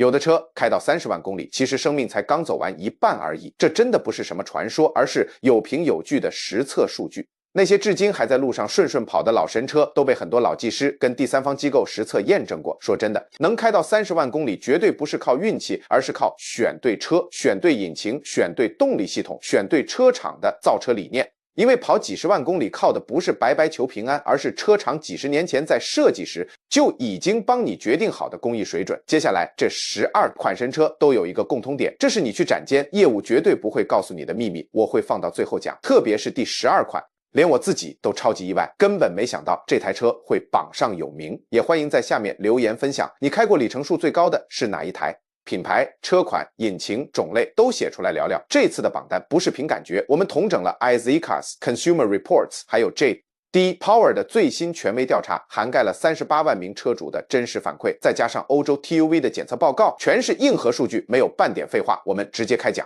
有的車開到30萬公里，其實生命才剛走完一半而已。這真的不是什麼傳說，而是有憑有據的實測數據。那些至今還在路上順跑的老神車，都被很多老技師跟第三方機構實測驗證過。說真的，能開到30萬公里，絕對不是靠運氣，而是靠選對車、選對引擎、選對動力系統、選對車廠的造車理念。因為跑几十萬公里靠的不是白白求平安，而是車廠幾十年前在設計時就已經幫你決定好的工藝水準。接下來這12款神車都有一個共通點，這是你去展間業務絕對不會告訴你的秘密，我會放到最後講。特別是第12款，連我自己都超級意外，根本沒想到這台車會榜上有名。也歡迎在下面留言分享，你開過里程數最高的是哪一台？品牌、車款、引擎、種類都写出來聊聊。這次的榜單不是憑感覺，我們統整了 iZCars、Consumer Reports 還有 JD Power 的最新權威調查，涵蓋了38萬名車主的真實反饋，再加上歐洲 TÜV 的檢測報告，全是硬核數據，沒有半點廢話。我們直接開講。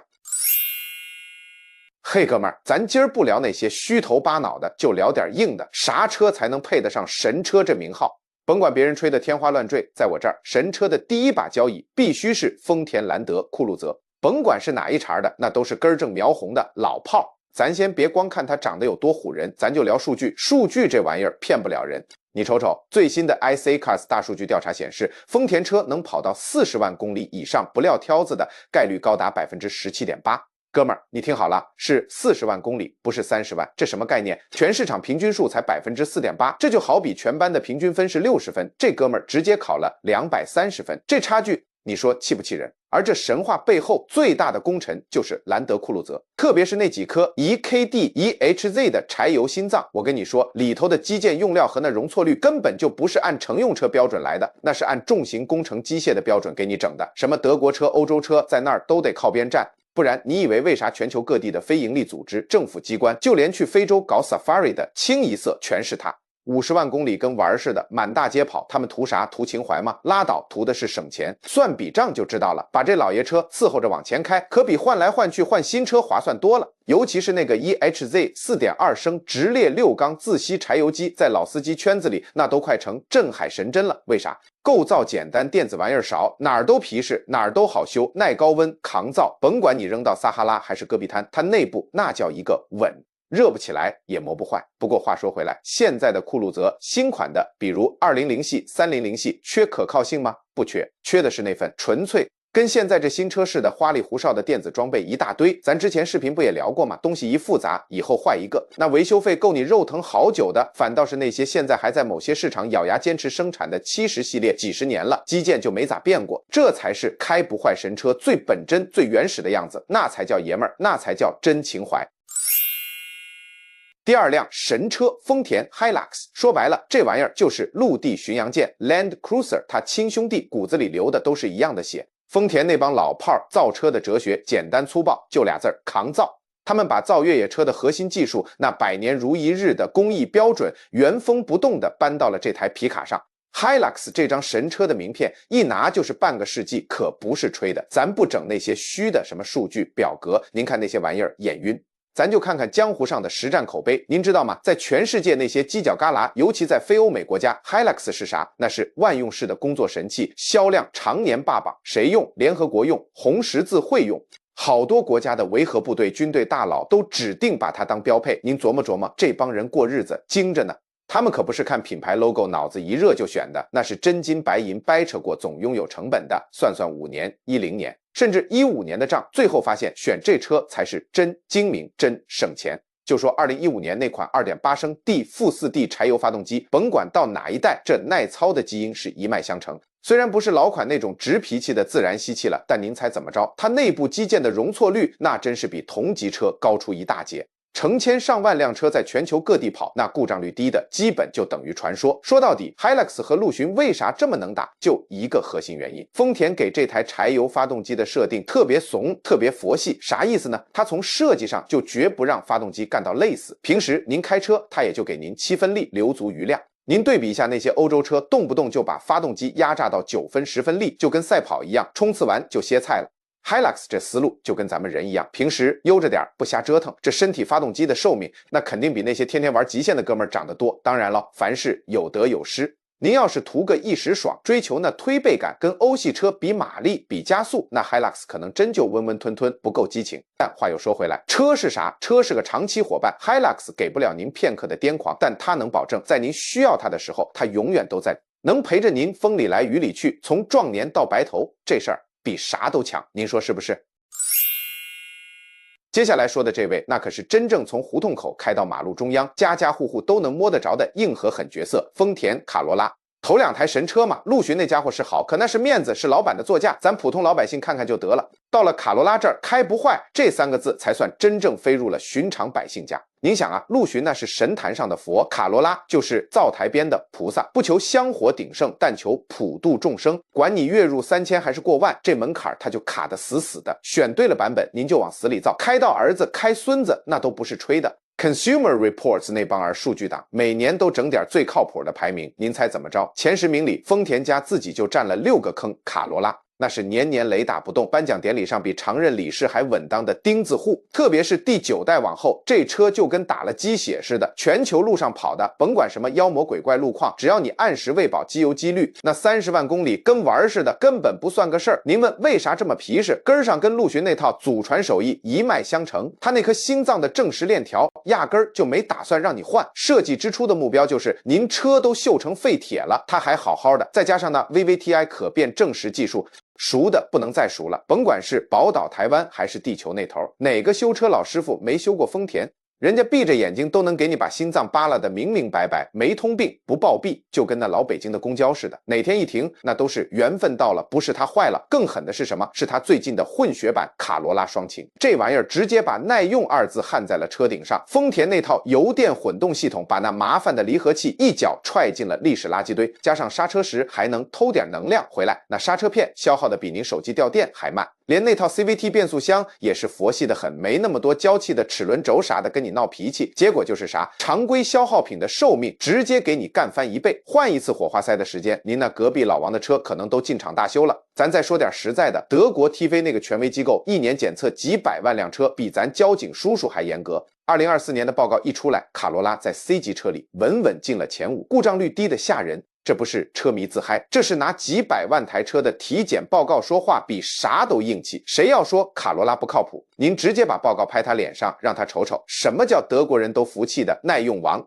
嘿，哥們兒，咱今兒不聊那些虛頭巴腦的，就聊點硬的。啥車才能配得上神車这名號？甭管別人吹得天花亂墜，在我這兒，神車的第一把交椅必須是豐田蘭德酷路澤。甭管是哪一茬的，那都是根正苗紅的老炮。咱先別光看它長得有多唬人，咱就聊數據。數據這玩意兒騙不了人。你瞅瞅，最新的 iZCars 大數據調查顯示，豐田車能跑到40萬公里以上不撂挑子的概率高達 17.8%。哥們兒，你听好了，是40萬公里，不是30萬，這什麼概念？全市場平均數才 4.8%， 這就好比全班的平均分是60分，這哥們兒直接考了230分，這差距你說氣不氣人？而這神話背後最大的功臣就是蘭德酷路澤，特別是那幾顆 1KD EHZ 的柴油心臟，我跟你說，裡頭的基建用料和那容錯率根本就不是按乘用車標準來的，那是按重型工程機械的標準給你整的。什麼德國車、歐洲車在那兒都得靠邊站。不然你以為為啥全球各地的非營利組織、政府機關，就連去非洲搞 safari 的清一色全是他？50萬公里跟玩似的，滿大街跑，他們圖啥？圖情懷嗎？拉倒，圖的是省錢。算筆賬就知道了，把這老爺車伺候着往前開，可比換來換去換新車划算多了。尤其是那個 EHZ 4.2 升直列6缸自吸柴油機，在老司機圈子裡那都快成镇海神針了。為啥？構造簡單，電子玩意兒少，哪兒都皮實，哪兒都好修，耐高温，抗造。甭管你扔到撒哈拉還是戈壁灘，它内部那叫一個穩，熱不起來也磨不壞。不過话說回来，现在的酷路澤新款的，比如200系、300系，缺可靠性嗎？不缺，缺的是那份纯粹。跟现在這新車似的花裡胡哨的電子裝備一大堆，咱之前視頻不也聊過嗎？東西一複雜，以後壞一個，那維修費夠你肉疼好久的，反倒是那些現在還在某些市場咬牙堅持生產的70系列，幾十年了，基建就沒咋變過，這才是開不壞神車最本真、最原始的樣子，那才叫爺們兒，那才叫真情懷。第二輛神車豐田 Hilux， 說白了，這玩意兒就是陸地巡洋艦 Land Cruiser， 它親兄弟骨子裡流的都是一樣的血。豐田那幫老炮造車的哲學簡單粗暴，就俩字兒：抗造。他們把造越野車的核心技術，那百年如一日的工藝標準，原封不動地搬到了這台皮卡上。Hilux 這張神車的名片一拿就是半個世紀，可不是吹的。咱不整那些虛的什麼數據表格，您看那些玩意兒眼暈。咱就看看江湖上的實戰口碑，您知道嗎？在全世界那些犄角旮旯，尤其在非歐美國家 ，Hilux 是啥？那是萬用式的工作神器，銷量常年霸榜。誰用？聯合國用，紅十字會用，好多國家的維和部隊、軍隊大佬都指定把它當標配。您琢磨琢磨，這幫人過日子精着呢。他們可不是看品牌 logo 腦子一熱就選的，那是真金白銀掰扯過总拥有成本的。算算5年、10年，甚至15年的账，最後发现選這車才是真精明、真省錢。就說2015年那款 2.8 升 D-4D 柴油發動機，甭管到哪一代，這耐操的基因是一脈相承。雖然不是老款那種直脾氣的自然吸氣了，但您猜怎麼着？它內部基建的容錯率那真是比同級車高出一大截。成千上萬輛車在全球各地跑，那故障率低的基本就等於傳說。說到底 Hilux 和陸巡為啥這麼能打？就一個核心原因，豐田給這台柴油發動機的設定特別慫，特別佛系。啥意思呢？它從設計上就絕不讓發動機幹到累死。平時您開車，它也就給您7分力，留足餘量。您對比一下那些歐洲車，動不動就把發動機壓榨到9分10分力，就跟賽跑一樣，衝刺完就歇菜了。Hilux 這思路就跟咱們人一樣，平時悠着點，不瞎折騰，這身體發動機的壽命那肯定比那些天天玩極限的哥們兒長得多。當然了，凡事有得有失。您要是圖個一時爽，追求那推背感，跟歐系車比馬力、比加速，那 Hilux 可能真就溫溫吞吞，不夠激情。但話又說回來，車是啥？車是個長期夥伴。Hilux 給不了您片刻的癲狂，但它能保證在您需要它的時候，它永遠都在，能陪着您風裡來雨裡去，從壯年到白頭，這事兒比啥都強。您說是不是？接下來說的這位，那可是真正從胡同口開到馬路中央，家家戶戶都能摸得着的硬核狠角色——豐田卡羅拉。頭2台神車嘛，陆巡那家伙是好，可那是面子，是老板的座駕，咱普通老百姓看看就得了。到了卡羅拉这兒，開不壞這3個字才算真正飛入了尋常百姓家。您想啊，陸巡那是神壇上的佛，卡羅拉就是灶台邊的菩薩，不求香火鼎盛，但求普度眾生。管你月入3000還是過萬，這門檻它就卡得死死的。選对了版本，您就往死裡造，開到兒子開孫子，那都不是吹的。Consumer Reports 那幫兒數據黨每年都整點最靠譜的排名，您猜怎麼着？前10名裡，豐田家自己就占了6個坑，卡羅拉那是年年雷打不動，頒獎典禮上比常任理事還穩當的釘子戶。特別是第9代往後，這車就跟打了雞血似的，全球路上跑的，甭管什麼妖魔鬼怪路況，只要你按時餵飽，機油機濾，那30萬公里跟玩似的，根本不算個事兒。您問為啥這麼皮實？根上跟陸巡那套祖傳手藝一脈相承，他那顆心臟的正時鏈條壓根兒就沒打算讓你換。設計之初的目標就是您車都鏽成廢鐵了，它還好好的，再加上那 VVTi 可變正時技術。熟的不能再熟了，甭管是寶島台灣還是地球那頭，哪個修車老師傅沒修過豐田？人家閉着眼睛都能給你把心臟扒拉得明明白白，沒通病不暴斃，就跟那老北京的公交似的，哪天一停那都是緣分到了，不是它壞了。更狠的是什麼？是它最近的混血版卡羅拉雙擎，這玩意兒直接把耐用2字焊在了車頂上。豐田那套油電混動系統把那麻煩的離合器一腳踹進了歷史垃圾堆，加上剎車時還能偷點能量回來，那剎車片消耗的比您手機掉電還慢。連那套 CVT 變速箱也是佛系的很，沒那麼多娇氣的齒輪軸啥的跟你鬧脾气，結果就是啥？常規消耗品的壽命直接給你幹翻1倍，換一次火花塞的時間，您那隔壁老王的車可能都進廠大修了。咱再說點實在的，德國 TV 那個權威機構一年檢測幾百萬輛車，比咱交警叔叔還嚴格。2024年的報告一出來，卡羅拉在 C 級車裡穩穩進了前5，故障率低得嚇人。這不是車迷自嗨，這是拿幾百萬台車的體檢報告說話，比啥都硬氣。誰要說卡羅拉不靠譜，您直接把報告拍他臉上，讓他瞅瞅什麼叫德國人都服氣的耐用王。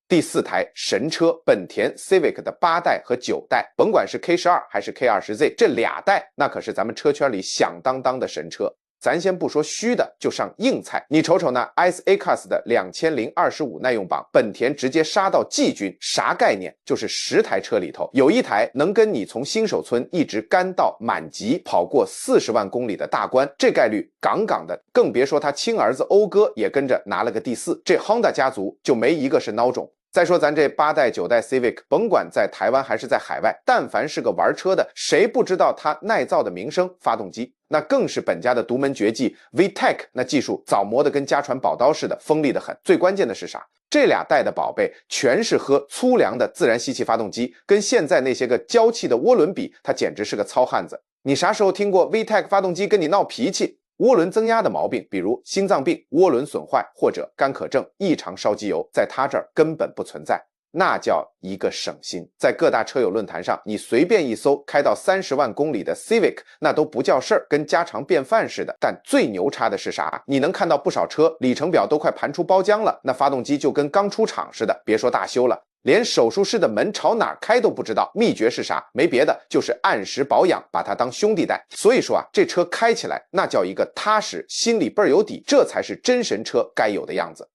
第4台神車本田 Civic 的8代和9代，甭管是 K12 還是 K20Z， 這2代那可是咱們車圈裡響當當的神車。咱先不說虛的，就上硬菜。你瞅瞅那 ICE A-Class 的2025耐用榜，本田直接殺到季軍，啥概念？就是10台車裡頭有1台能跟你從新手村一直幹到滿級，跑過40萬公里的大關，這概率杠杠的。更別說他親兒子歐哥也跟着拿了個第4，這 Honda 家族就沒一個是孬種。再說咱這8代9代 Civic， 甭管在台灣還是在海外，但凡是個玩車的，誰不知道它耐造的名聲？發動機那更是本家的獨門絕技 VTEC， 那技術早磨得跟家傳寶刀似的，鋒利得很。最關鍵的是啥？這2代的寶貝全是喝粗糧的自然吸气发動機，跟現在那些個嬌氣的渦輪比，它簡直是個糙漢子。你啥時候聽過 VTEC 發動機跟你鬧脾氣？渦輪增壓的毛病，比如心臟病、渦輪損壞或者干渴症、異常燒機油，在它這兒根本不存在，那叫一個省心。在各大車友論壇上，你隨便一搜，開到30萬公里的 Civic， 那都不叫事兒，跟家常便飯似的。但最牛叉的是啥？你能看到不少車里程表都快盤出包漿了，那發動機就跟剛出廠似的，別說大修了。連手術室的門朝哪兒開都不知道，秘訣是啥？沒別的，就是按時保養，把它當兄弟帶。所以說啊，這車開起來那叫一個踏實，心裡倍兒有底，這才是真神車該有的樣子。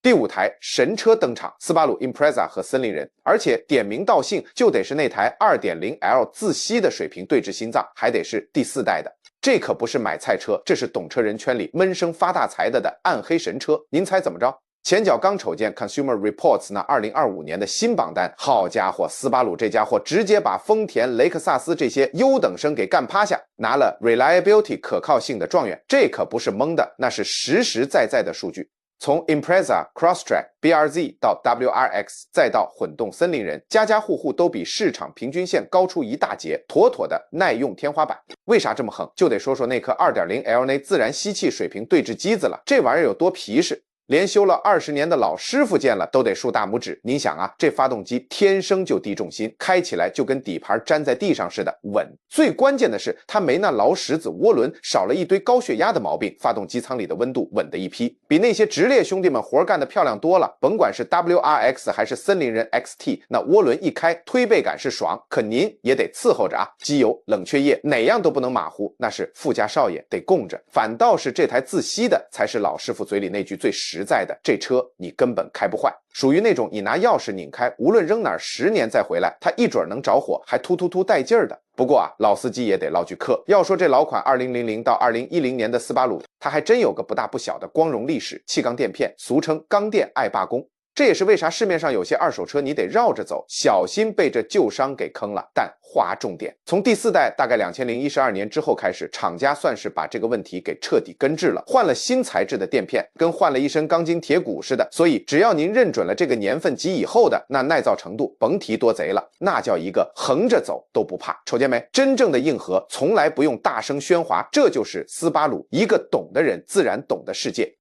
第5台神車登場，斯巴魯 Impreza 和森林人，而且點名道姓就得是那台 2.0L 自吸的水平對置心臟，還得是第4代的。這可不是買菜車，這是懂車人圈裡悶聲發大財的暗黑神車。您猜怎麼着？前腳剛瞅見 Consumer Reports 那2025年的新榜單，好家伙，斯巴魯這家伙直接把豐田、雷克薩斯這些優等生給幹趴下，拿了 Reliability 可靠性的狀元。這可不是蒙的，那是實實在在的數據。從 Impreza、Crosstrek、BRZ 到 WRX， 再到混動森林人，家家戶戶都比市場平均線高出一大截，妥妥的耐用天花板。為啥這麼橫？就得說說那顆 2.0L 內自然吸氣水平對置機子了，這玩意兒有多皮實。連修了20年的老師傅見了都得豎大拇指。您想啊，這發動機天生就低重心，開起來就跟底盤粘在地上似的穩。最關鍵的是，它沒那劳什子渦輪，少了一堆高血壓的毛病，發动機艙裡的溫度穩的一批，比那些直列兄弟們活幹得漂亮多了。甭管是 WRX 還是森林人 XT， 那涡輪一開，推背感是爽，可您也得伺候着啊，機油、冷卻液哪樣都不能馬虎，那是副駕少爺得供着。反倒是這台自吸的，才是老師傅嘴裡那句最實在的，這車你根本開不壞。屬於那種你拿鑰匙擰開，無論扔哪兒10年再回來，它一準能着火，還突突突帶勁兒的。不過啊，老司機也得唠句嗑。要說這老款2000到2010年的斯巴魯，它還真有個不大不小的光榮歷史，气缸垫片，俗稱鋼電愛罷工。這也是為啥市面上有些二手車你得繞着走，小心被這舊傷給坑了。但劃重點，從第4代大概2012年之後開始，廠家算是把這個問題給徹底根治了，換了新材質的墊片，跟換了一身鋼筋鐵骨似的。所以只要您認準了這個年份及以後的，那耐造程度甭提多賊了，那叫一個橫着走都不怕。瞅見沒？真正的硬核从來不用大聲喧嘩，這就是斯巴魯一個懂的人自然懂的世界。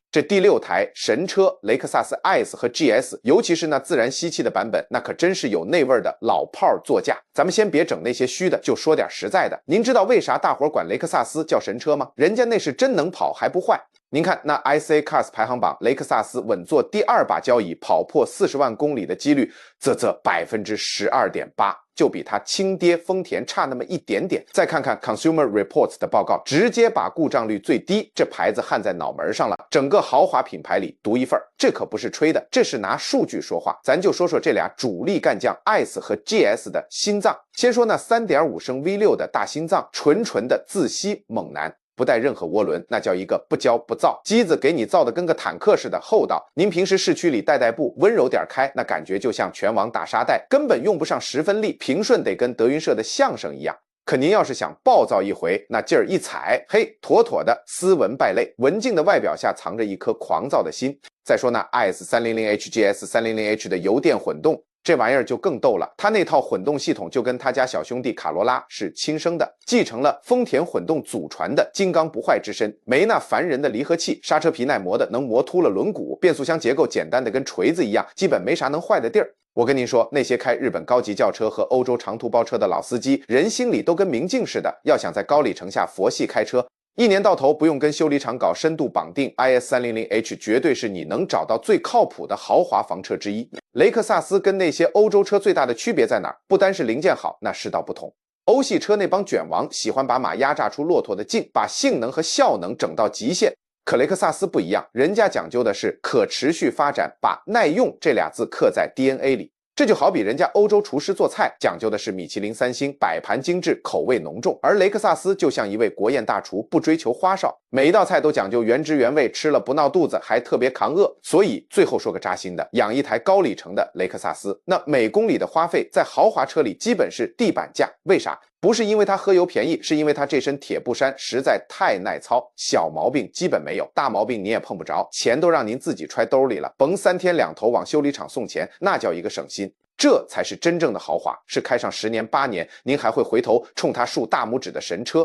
这第6台神車雷克薩斯 ICE 和 GS， 尤其是那自然吸气的版本，那可真是有那味儿的老炮座駕。咱們先別整那些虛的，就說點實在的。您知道為啥大夥管雷克薩斯叫神車嗎？人家那是真能跑還不壞。您看那 ICA Cars 排行榜，雷克薩斯穩坐第2把交椅，跑破40萬公里的幾率12.8%，就比它亲爹丰田差那麼一點點。再看看 Consumer Reports 的報告，直接把故障率最低這牌子焊在腦門上了，整個豪華品牌裡獨一份。這可不是吹的，這是拿數據說話。咱就說說這倆主力幹將 ICE 和 GS 的心臟。先說那 3.5 升 V6 的大心臟，纯的自吸猛男，不带任何涡輪，那叫一個不骄不躁，機子給你造的跟個坦克似的厚道。您平时市區裡帶步，溫柔點開，那感覺就像拳王打沙袋，根本用不上10分力，平順得跟德雲社的相聲一樣。可您要是想暴躁一回，那勁兒一踩，嘿，妥妥的斯文敗類，文靜的外表下藏着一顆狂躁的心。再說那 ICE 300H GS 300H 的油電混動，這玩意兒就更逗了，它那套混動系統就跟他家小兄弟卡羅拉是親生的，繼承了豐田混動祖傳的金剛不壞之身，沒那煩人的離合器，剎車皮耐磨的能磨禿了輪毂，變速箱結構簡單的跟錘子一樣，基本沒啥能壞的地兒。我跟您說，那些開日本高級轎車和歐洲長途包車的老司機，人心裡都跟明鏡似的，要想在高里程下佛系開車，一年到頭不用跟修理廠搞深度綁定 ，IS 300H 絕對是你能找到最靠譜的豪華房車之一。雷克薩斯跟那些歐洲車最大的區別在哪兒？不單是零件好，那世道不同。歐系車那幫卷王喜歡把馬壓榨出駱駝的勁，把性能和效能整到極限。可雷克薩斯不一樣，人家講究的是可持續發展，把耐用這倆字刻在 DNA 裡。這就好比人家歐洲廚師做菜講究的是米其林3星，擺盤精緻，口味濃重，而雷克薩斯就像一位國宴大廚，不追求花哨，每一道菜都講究原汁原味，吃了不鬧肚子，還特別抗餓。所以最後說個扎心的，養一台高里程的雷克薩斯，那每公里的花費在豪華車裡基本是地板價。為啥？不是因為它喝油便宜，是因為它這身鐵布衫實在太耐操，小毛病基本沒有，大毛病你也碰不着，錢都讓您自己揣兜裡了，甭3天2頭往修理廠送錢，那叫一個省心。這才是真正的豪華，是開上10年8年，您還會回頭衝它豎大拇指的神車。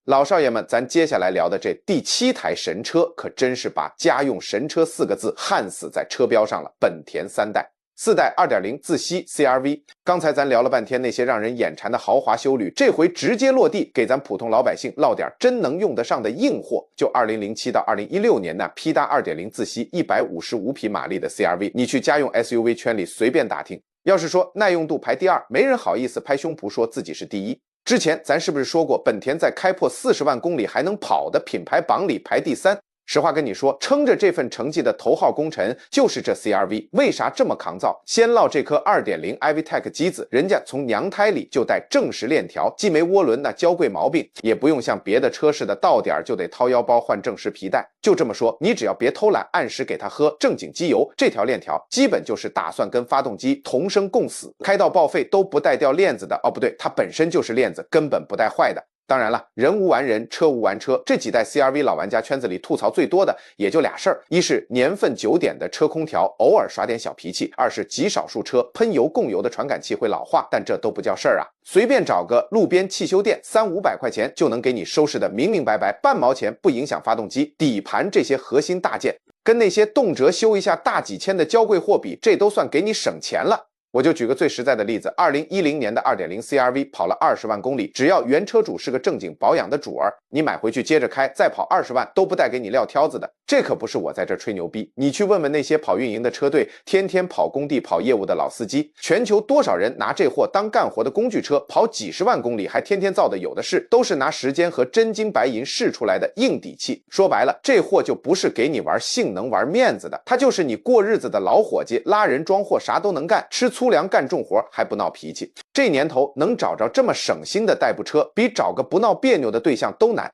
老少爺們，咱接下來聊的這第7台神車，可真是把家用神車4個字焊死在車標上了，本田3代。4代 2.0 自吸 CR-V， 剛才咱聊了半天那些讓人眼饞的豪華休旅，這回直接落地，給咱普通老百姓烙點真能用得上的硬貨。就2007到2016年那 P 大 2.0 自吸155匹馬力的 CR-V， 你去家用 SUV 圈裡隨便打聽，要是說耐用度排第2，沒人好意思拍胸脯說自己是第1。之前咱是不是說過，本田在開破40萬公里還能跑的品牌榜裡排第3？實話跟你說，撐着這份成績的頭號功臣就是這 CR-V。為啥這麼抗造？先烙這顆 2.0 iVTEC 機子，人家從娘胎裡就帶正時鏈條，既沒渦輪那嬌貴毛病，也不用像別的車似的到點就得掏腰包換正時皮帶。就這麼說，你只要別偷懶，按時給它喝正經機油，這條鏈條基本就是打算跟發動機同生共死，開到報廢都不帶掉鏈子的。哦，不對，它本身就是鏈子，根本不帶壞的。當然了，人無完人，車無完車，這幾代 CR-V 老玩家圈子裡吐槽最多的也就倆事兒：一是年份久點的車空調偶爾耍點小脾氣；二是極少數車噴油供油的傳感器會老化，但這都不叫事兒啊。隨便找個路邊汽修店，300-500塊錢就能給你收拾得明明白白，半毛錢不影響發動機、底盤這些核心大件，跟那些動輒修一下大幾千的娇貴貨比，這都算給你省錢了。我就舉個最實在的例子，2010年的 2.0 CR-V 跑了20萬公里，只要原車主是個正經保養的主兒，你買回去接着開，再跑20萬都不带给你撂挑子的。这可不是我在这吹牛逼，你去問問那些跑運營的車隊，天天跑工地跑業務的老司機，全球多少人拿這貨當幹活的工具車，跑幾十萬公里還天天造的有的是，都是拿時間和真金白銀試出來的硬底氣。說白了，這貨就不是給你玩性能玩面子的，它就是你過日子的老夥計，拉人裝貨啥都能幹，吃粗糧幹重活還不鬧脾氣。這年頭能找着這麼省心的代步車，比找個不鬧別扭的對象都難。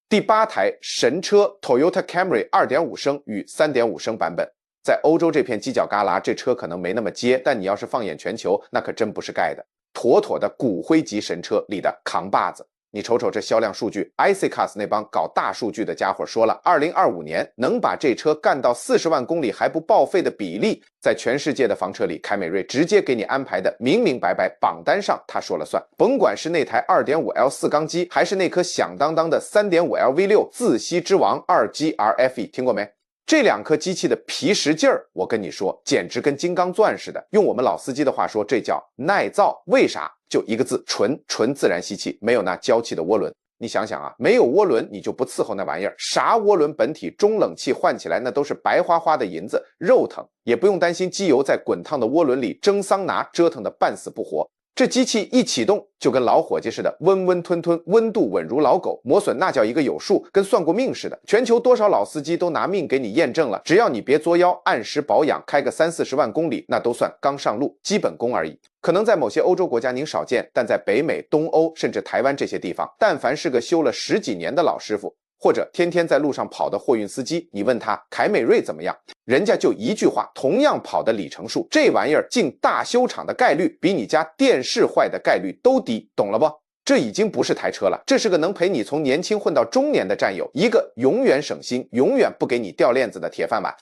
第8台神車 Toyota Camry 2.5升與3.5升版本，在歐洲這片犄角旮旯，這車可能沒那麼接，但你要是放眼全球，那可真不是蓋的，妥妥的骨灰級神車裡的扛把子。你瞅瞅這銷量數據 ，iCars 那幫搞大數據的家伙說了，2025年能把這車幹到40萬公里還不報廢的比例，在全世界的房車裡，凱美瑞直接給你安排的明明白白，榜單上他說了算。甭管是那台 2.5L 四缸機，還是那顆響當當的 3.5L V6 自吸之王 2GRFE， 聽過沒？這兩顆機器的皮實勁兒，我跟你說，簡直跟金剛鑽似的。用我們老司機的話說，這叫耐造。為啥？就一個字，純。纯自然吸气，沒有那娇气的渦輪。你想想啊，沒有渦輪你就不伺候那玩意兒，啥渦輪本體中冷器換起來那都是白花花的銀子，肉疼。也不用擔心機油在滾燙的渦輪裡蒸桑拿，折騰得半死不活。這機器一啟動就跟老夥計似的，溫溫吞吞，溫度穩如老狗，磨損那叫一個有數，跟算過命似的。全球多少老司機都拿命給你驗證了，只要你別作妖，按時保養，開個30-40萬公里，那都算剛上路，基本功而已。可能在某些歐洲國家您少見，但在北美、東歐甚至台灣這些地方，但凡是個修了10幾年的老師傅，或者天天在路上跑的貨運司機，你問他凱美瑞怎麼樣，人家就一句話，同樣跑的里程數，這玩意兒進大修廠的概率比你家電視壞的概率都低，懂了不？這已經不是台車了，這是個能陪你從年輕混到中年的戰友，一個永遠省心、永遠不給你掉鏈子的鐵飯碗。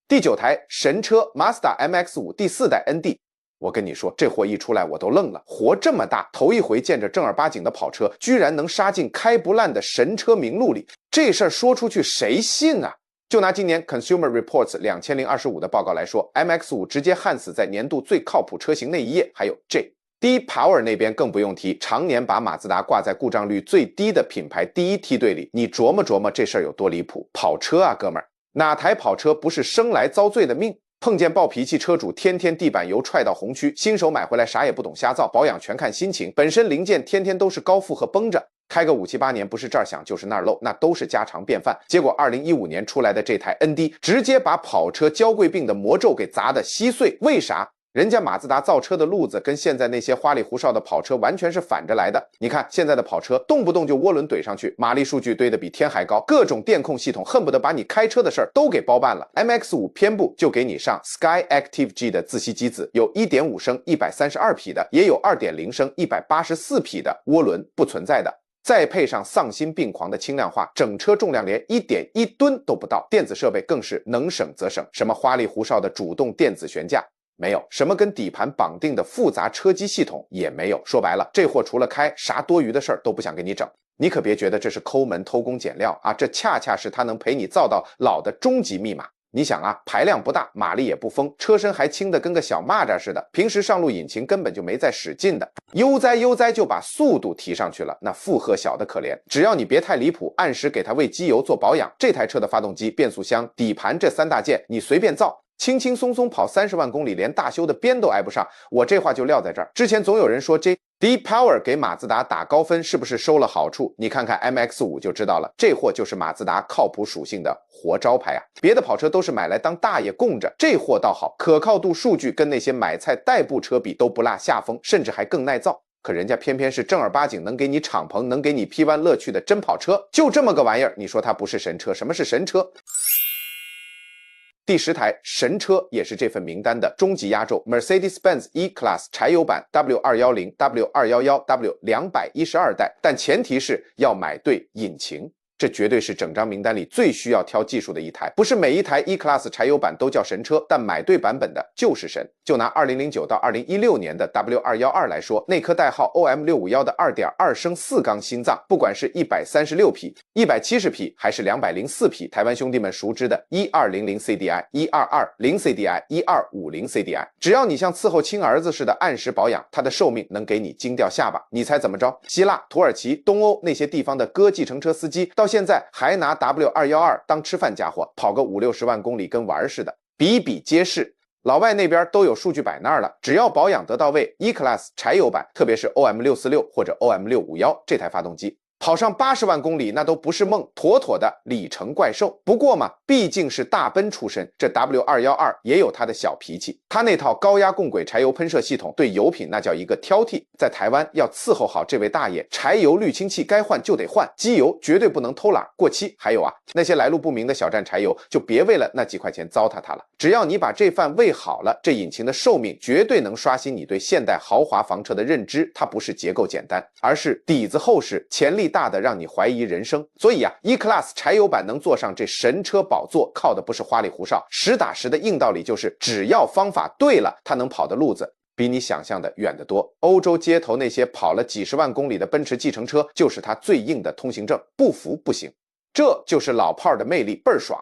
第9台神車 Mazda MX-5 第4代 ND， 我跟你說，這貨一出來我都愣了，活這麼大頭一回見着正兒八經的跑車，居然能殺進開不爛的神車名錄裡，這事兒說出去誰信啊？就拿今年 Consumer Reports 2025的報告來說， MX-5 直接焊死在年度最靠譜車型那一頁，還有 J。D-Power 那邊更不用提，常年把馬自達掛在故障率最低的品牌第一梯隊裡，你琢磨琢磨這事兒有多離譜？跑車啊，哥們兒，哪台跑車不是生來遭罪的命？碰見暴脾氣車主，天天地板油踹到紅區，新手買回來啥也不懂瞎造，保養全看心情，本身零件天天都是高負荷繃着，開個5、7、8年不是這兒響就是那兒漏，那都是家常便飯。結果2015年出來的這台 ND 直接把跑車嬌貴病的魔咒給砸得稀碎，為啥？人家馬自達造車的路子跟現在那些花裡胡哨的跑車完全是反着来的。你看現在的跑車動不動就渦輪懟上去，馬力數據堆得比天還高，各種電控系統恨不得把你開車的事兒都給包辦了。MX-5 偏不就給你上 Sky Active G 的自吸機子，有 1.5 升132匹的，也有 2.0 升184匹的，渦輪不存在的。再配上喪心病狂的轻量化，整車重量連 1.1 噸都不到，電子設備更是能省則省，什麼花裡胡哨的主動電子懸架沒有，什麼跟底盤綁定的複雜車機系統也沒有。說白了，這貨除了開，啥多餘的事兒都不想給你整。你可別覺得這是摳門偷工減料啊，這恰恰是他能陪你造到老的終極密碼。你想啊，排量不大，馬力也不瘋，車身還輕的跟個小螞蚱似的，平時上路引擎根本就沒在使勁的，悠哉就把速度提上去了，那负荷小的可怜。只要你別太離譜，按时給它為機油做保養，這台車的發動機、變速箱、底盤這3大件你隨便造，輕輕鬆鬆跑30萬公里，連大修的邊都挨不上。我這話就撂在這兒。之前總有人說D-Power 給馬自達打高分，是不是收了好處？你看看 MX-5 就知道了，這貨就是馬自達靠譜屬性的活招牌啊！別的跑車都是買來當大爺供着，這貨倒好，可靠度數據跟那些買菜代步車比都不落下風，甚至還更耐造。可人家偏偏是正兒八經能給你敞篷、能給你劈彎樂趣的真跑車，就這麼個玩意兒，你說它不是神車？什麼是神車？第10台神車也是這份名單的終極壓軸 ，Mercedes-Benz E-Class 柴油版 W210、W211、W212代，但前提是要買对引擎。这絕對是整張名單裡最需要挑技術的一台，不是每一台 E-Class 柴油版都叫神車，但買對版本的就是神。就拿2009到2016年的 W212来說，那顆代號 OM651的 2.2 升4缸心臟，不管是136匹、170匹還是204匹，台灣兄弟們熟知的1200 CDI、1220 CDI、1250 CDI， 只要你像伺候親兒子似的按時保養，它的壽命能給你驚掉下巴。你猜怎麼着？希臘、土耳其、東歐那些地方的哥計程車司機到現在還拿 W212 當吃飯家伙，跑個50-60萬公里跟玩似的，比比皆是。老外那邊都有數據擺那兒了，只要保養得到位 ，E-Class 柴油版，特別是 OM646 或者 OM651這台發動機，跑上80萬公里那都不是夢，妥妥的里程怪獸。不過嘛，畢竟是大奔出身，這 W212 也有它的小脾氣。它那套高压共軌柴油噴射系統對油品那叫一個挑剔，在台灣要伺候好這位大爺，柴油濾清器該換就得換，機油絕對不能偷懶過期。還有啊，那些來路不明的小站柴油就別為了那幾塊錢糟蹋它了。只要你把这飯餵好了，這引擎的壽命絕對能刷新你對現代豪華房車的認知。它不是結構簡單，而是底子厚實，潛力大的讓你懷疑人生。所以啊 ，E-Class 柴油版能坐上這神車寶座，靠的不是花里胡哨，實打實的硬道理就是，只要方法對了，它能跑的路子比你想象的遠得多。歐洲街頭那些跑了幾十萬公里的奔馳計程車，就是它最硬的通行證，不服不行。這就是老炮的魅力，倍兒爽。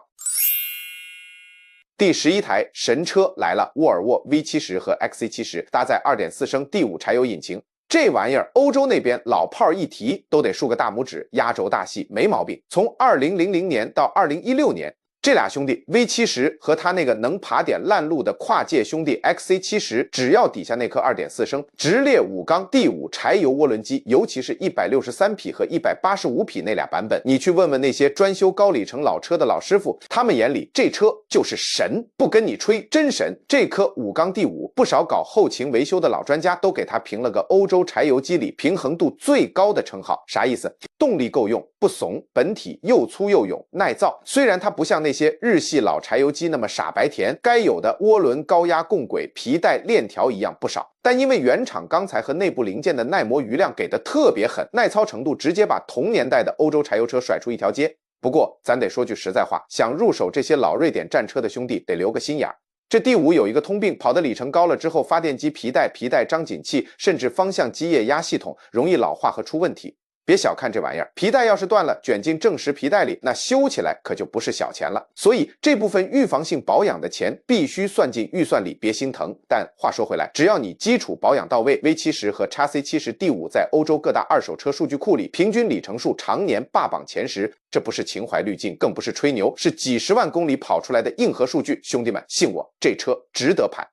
第11台神車來了，沃爾沃 V70 和 XC70 搭載 2.4 升第5柴油引擎。這玩意兒，歐洲那邊老炮一提都得豎個大拇指，壓軸大戲沒毛病。從2000年到2016年，這倆兄弟 V70 和他那個能爬點爛路的跨界兄弟 XC70，只要底下那顆 2.4 升直列5缸第5柴油渦輪機，尤其是163匹和185匹那倆版本，你去問問那些專修高里程老車的老師傅，他們眼裡這車就是神，不跟你吹，真神。這顆5缸第5，不少搞後勤維修的老專家都給他評了個歐洲柴油機裡平衡度最高的稱號。啥意思？動力夠用，不慫，本體又粗又勇，耐造。雖然它不像那些日系老柴油機那麼傻白甜，該有的渦輪、高壓共軌、皮帶、鏈條一樣不少，但因為原廠鋼材和內部零件的耐磨餘量給的特別狠，耐操程度直接把同年代的歐洲柴油車甩出一條街。不過咱得說句實在話，想入手這些老瑞典戰車的兄弟得留個心眼兒。這第5有一個通病，跑的里程高了之後，發電機皮帶張緊器，甚至方向機液壓系統容易老化和出問題。別小看這玩意兒，皮帶要是斷了，捲進正時皮帶裡，那修起來可就不是小錢了。所以這部分預防性保養的錢必須算進預算裡，別心疼。但話說回來，只要你基礎保養到位 ，V70 和 XC70 第5在歐洲各大二手車數據庫裡平均里程數常年霸榜前10，這不是情懷濾鏡，更不是吹牛，是幾十萬公里跑出來的硬核數據。兄弟們，信我，這車值得盤。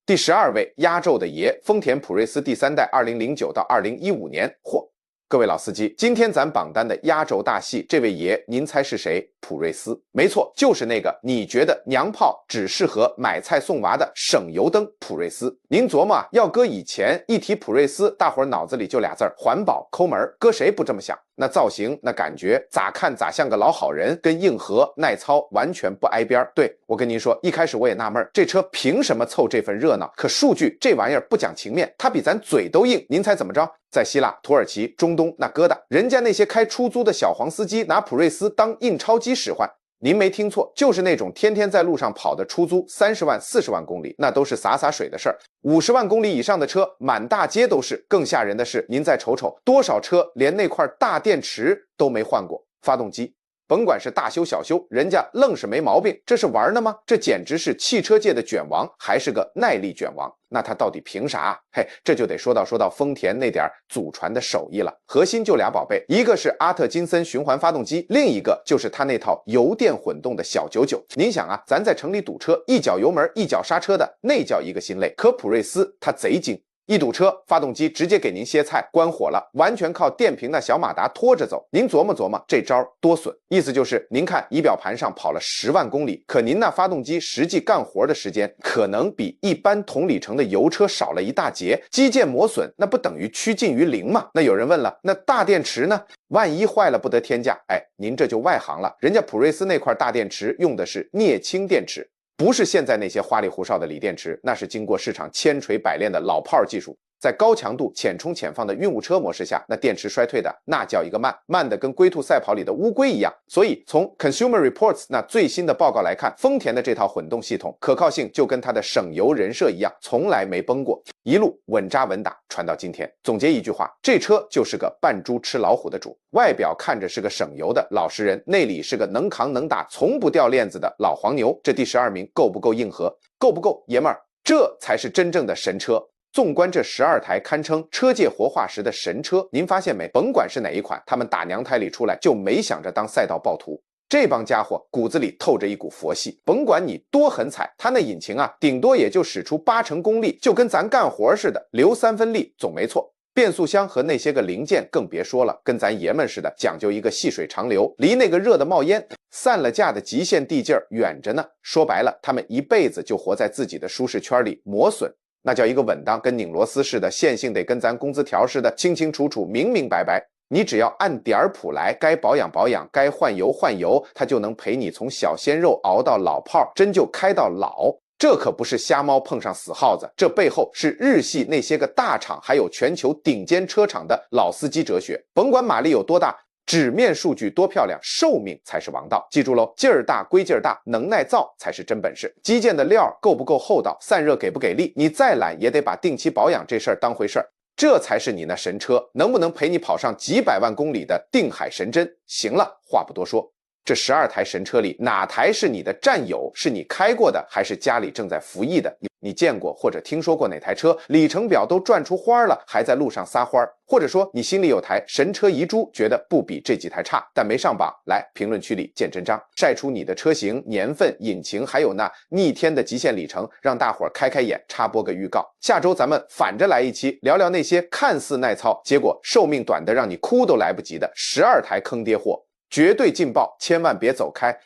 第12位壓軸的爺，豐田普銳斯第3代2009到2015年。嚯，各位老司機，今天咱榜單的壓軸大戲，這位爺您猜是誰？普銳斯。沒錯，就是那個你覺得娘炮只適合買菜送娃的省油燈普銳斯。您琢磨，要擱以前一提普銳斯，大夥兒腦子裡就倆字兒：環保摳門，擱誰不這麼想？那造型那感覺咋看咋像個老好人，跟硬核耐操完全不挨邊。对，我跟您說，一開始我也納悶，這車憑什麼湊這份熱鬧？可數據這玩意兒不講情面，它比咱嘴都硬。您猜怎麼着？在希臘、土耳其、中東那疙瘩，人家那些開出租的小黃司機拿普銳斯當印鈔機使喚。您沒聽錯，就是那種天天在路上跑的出租，30萬、40萬公里，那都是灑水的事兒。50萬公里以上的車，滿大街都是。更嚇人的是，您再瞅瞅，多少車連那塊大電池都沒換過，發動機甭管是大修小修，人家愣是沒毛病。這是玩呢嗎？這簡直是汽車界的卷王，還是個耐力卷王。那他到底憑啥？嘿，這就得說到豐田那點祖傳的手藝了。核心就倆寶貝，一個是阿特金森循環發動機，另一個就是他那套油電混動的小99。您想啊，咱在城裡堵車，一腳油門一腳剎車的，那叫一個心累。可普銳斯他賊精。一堵車，發動機直接給您歇菜，關火了，完全靠電瓶那小馬達拖着走。您琢磨琢磨，這招多損。意思就是，您看儀表盤上跑了10萬公里，可您那發動機實際幹活的時間，可能比一般同里程的油車少了一大截。機件磨損，那不等於趨近於零嗎？那有人問了，那大電池呢？萬一壞了不得天價。哎，您這就外行了，人家普銳斯那塊大電池用的是镍氢電池。不是现在那些花里胡哨的锂電池，那是經過市場千錘百煉的老炮技術。在高強度淺充淺放的運務車模式下，那電池衰退的那叫一個慢，慢的跟龜兔賽跑裡的烏龜一樣。所以從 Consumer Reports 那最新的報告來看，豐田的這套混動系統可靠性就跟它的省油人設一樣，從來沒崩過，一路穩扎穩打傳到今天。總結一句話，這車就是個扮豬吃老虎的主，外表看着是個省油的老實人，內裡是個能扛能打從不掉鏈子的老黃牛。這第12名夠不夠硬核？夠不夠爺們兒？這才是真正的神車。縱觀這12台堪稱車界活化石的神車，您發現沒？甭管是哪一款，他們打娘胎裡出來就沒想着當賽道暴徒。這幫家伙骨子裡透着一股佛系，甭管你多狠踩，他那引擎啊，頂多也就使出80%功力，就跟咱幹活似的，留3分力總沒錯。变速箱和那些個零件更別說了，跟咱爺們似的，講究一個細水長流，離那個熱的冒煙、散了架的極限地界遠着呢。說白了，他們一輩子就活在自己的舒適圈裡，磨損。那叫一個穩當，跟擰螺絲似的，線性得跟咱工資條似的，清清楚楚，明明白白。你只要按點譜來，該保養保養，該換油換油，它就能陪你從小鮮肉熬到老炮，真就開到老。這可不是瞎貓碰上死耗子，這背後是日系那些個大廠，還有全球頂尖車廠的老司機哲學。甭管馬力有多大，紙面數據多漂亮，壽命才是王道。記住嘍，勁兒大歸勁兒大，能耐造才是真本事。機件的料夠不夠厚道，散熱給不給力，你再懶也得把定期保養這事兒當回事兒。這才是你那神車能不能陪你跑上幾百萬公里的定海神針。行了，話不多說，這12台神車裡哪台是你的戰友？是你開過的，還是家裡正在服役的？你見過或者聽說過哪台車里程表都轉出花了，還在路上撒歡？或者說你心裡有台神車遺珠，覺得不比這幾台差，但沒上榜？來評論區裡見真章，曬出你的車型、年份、引擎，還有那逆天的極限里程，讓大夥兒開開眼。插播個預告，下周咱們反着來一期，聊聊那些看似耐操，結果壽命短的讓你哭都來不及的12台坑爹貨。絕對勁爆，千萬別走開。